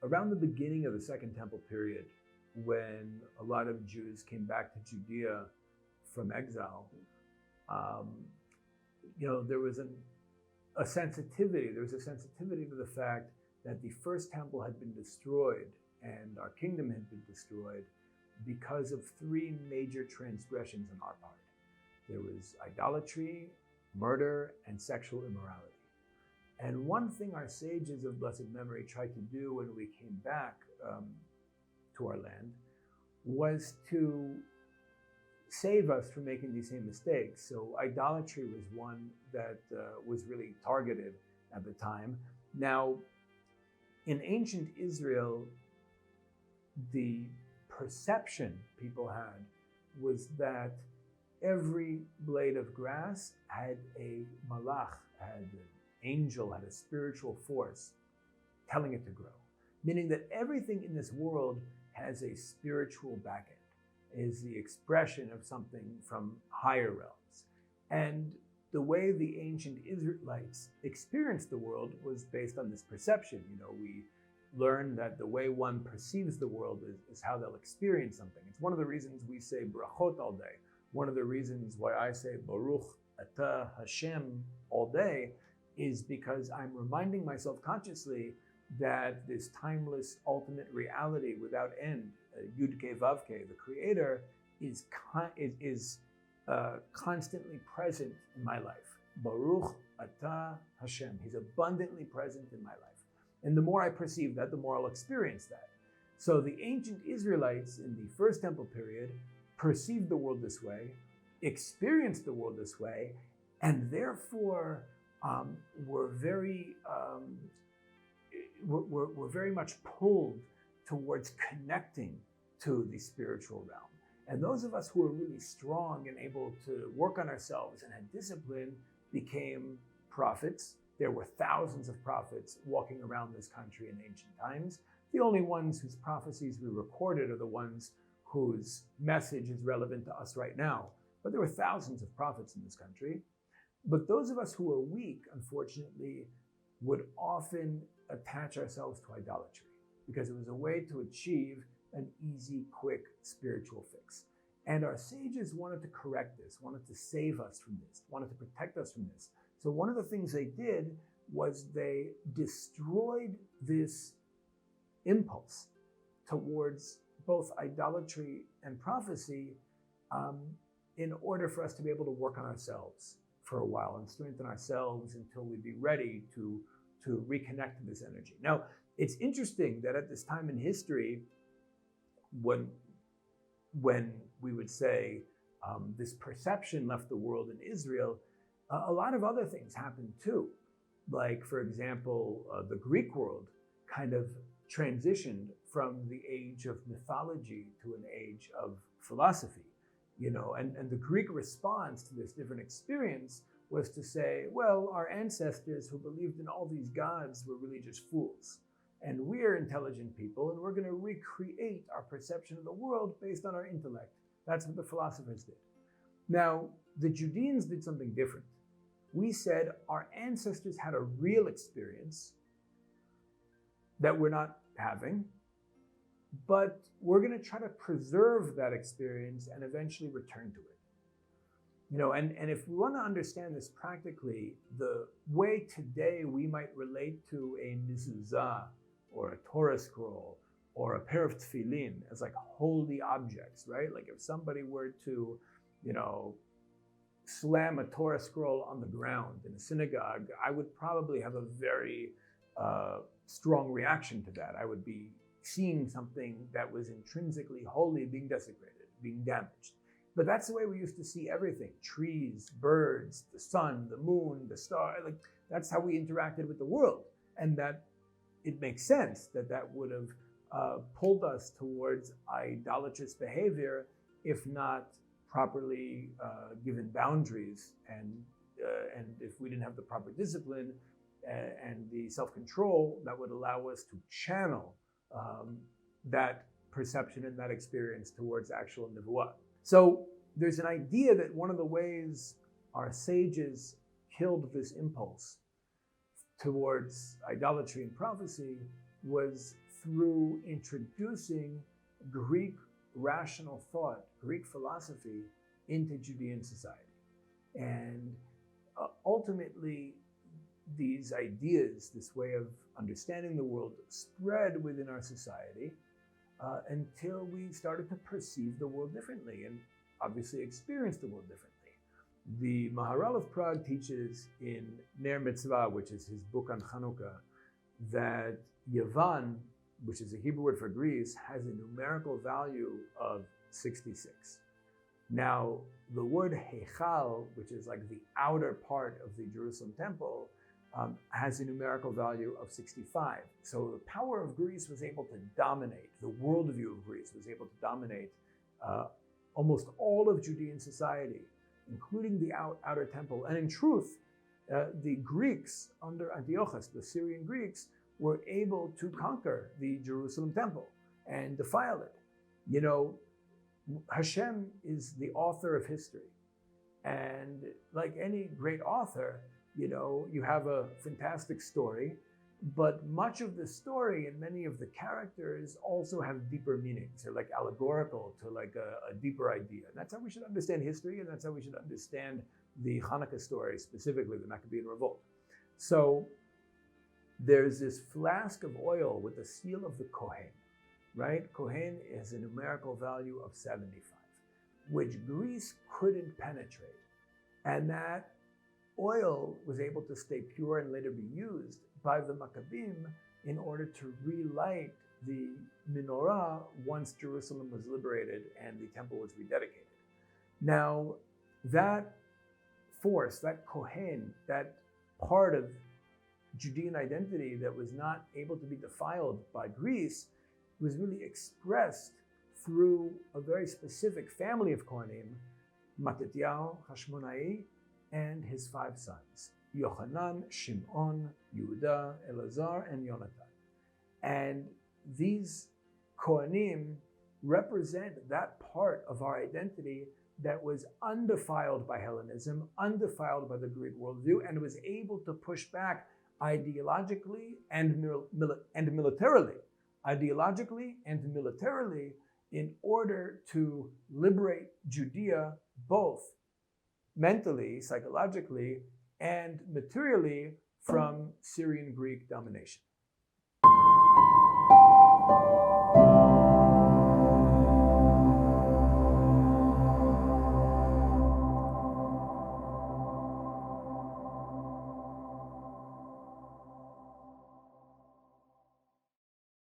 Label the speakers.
Speaker 1: around the beginning of the Second Temple period, when a lot of Jews came back to Judea from exile, um, there was a sensitivity. There was a sensitivity to the fact that the first temple had been destroyed and our kingdom had been destroyed because of three major transgressions on our part. There was idolatry, murder, and sexual immorality. And one thing our sages of blessed memory tried to do when we came back to our land was to save us from making these same mistakes. So idolatry was one that was really targeted at the time. Now, in ancient Israel, the perception people had was that every blade of grass had a malach, had an angel, had a spiritual force telling it to grow. Meaning that everything in this world has a spiritual backend, is the expression of something from higher realms. And the way the ancient Israelites experienced the world was based on this perception. We learn that the way one perceives the world is how they'll experience something. It's one of the reasons we say brachot all day. One of the reasons why I say Baruch Atah Hashem all day is because I'm reminding myself consciously that this timeless ultimate reality without end, Yud-Ke Vav-Ke, the Creator, is constantly present in my life. Baruch Atah Hashem. He's abundantly present in my life. And the more I perceive that, the more I'll experience that. So the ancient Israelites in the First Temple period perceived the world this way, experienced the world this way, and therefore were very much pulled towards connecting to the spiritual realm. And those of us who were really strong and able to work on ourselves and had discipline became prophets. There were thousands of prophets walking around this country in ancient times. The only ones whose prophecies we recorded are the ones whose message is relevant to us right now. But there were thousands of prophets in this country. But those of us who were weak, unfortunately, would often attach ourselves to idolatry because it was a way to achieve an easy, quick spiritual fix. And our sages wanted to correct this, wanted to save us from this, wanted to protect us from this. So one of the things they did was they destroyed this impulse towards both idolatry and prophecy in order for us to be able to work on ourselves for a while and strengthen ourselves until we'd be ready to reconnect to this energy. Now, it's interesting that at this time in history, when we would say this perception left the world in Israel, a lot of other things happened too. Like, for example, the Greek world kind of transitioned from the age of mythology to an age of philosophy, and the Greek response to this different experience was to say, well, our ancestors who believed in all these gods were really just fools. And we're intelligent people, and we're going to recreate our perception of the world based on our intellect. That's what the philosophers did. Now, the Judeans did something different. We said our ancestors had a real experience that we're not having, but we're going to try to preserve that experience and eventually return to it. And if we want to understand this practically, the way today we might relate to a mezuzah or a Torah scroll or a pair of tefillin as like holy objects, right? Like if somebody were to, slam a Torah scroll on the ground in a synagogue, I would probably have a very strong reaction to that. I would be seeing something that was intrinsically holy being desecrated, being damaged. But that's the way we used to see everything. Trees, birds, the sun, the moon, the star. Like that's how we interacted with the world. And that it makes sense that would have pulled us towards idolatrous behavior if not properly given boundaries, and if we didn't have the proper discipline and the self-control that would allow us to channel that perception and that experience towards actual nevuah. So there's an idea that one of the ways our sages killed this impulse towards idolatry and prophecy was through introducing Greek rational thought, Greek philosophy into Judean society. And ultimately, these ideas, this way of understanding the world, spread within our society until we started to perceive the world differently and obviously experience the world differently. The Maharal of Prague teaches in Ner Mitzvah, which is his book on Hanukah, that Yavan, which is a Hebrew word for Greece, has a numerical value of 66. Now, the word Heichal, which is like the outer part of the Jerusalem temple, has a numerical value of 65. So the power of Greece was able to dominate, the worldview of Greece was able to dominate almost all of Judean society, including the outer temple. And in truth, the Greeks under Antiochus, the Syrian Greeks, were able to conquer the Jerusalem temple and defile it. You know, Hashem is the author of history. And like any great author, you know, you have a fantastic story, but much of the story and many of the characters also have deeper meanings. They're like allegorical to like a deeper idea. And that's how we should understand history, and that's how we should understand the Hanukah story, specifically the Maccabean revolt. So there's this flask of oil with the seal of the Kohen, right? Kohen is a numerical value of 75, which Greece couldn't penetrate. And that oil was able to stay pure and later be used by the Maccabean in order to relight the menorah once Jerusalem was liberated and the temple was rededicated. Now, that force, that Kohen, that part of Judean identity that was not able to be defiled by Greece was really expressed through a very specific family of Kohanim, Matityahu, Hashmonai, and his 5 sons, Yochanan, Shimon, Yehuda, Elazar, and Yonatan. And these Kohanim represent that part of our identity that was undefiled by Hellenism, undefiled by the Greek worldview, and was able to push back ideologically and militarily, in order to liberate Judea both mentally, psychologically, and materially from Syrian Greek domination.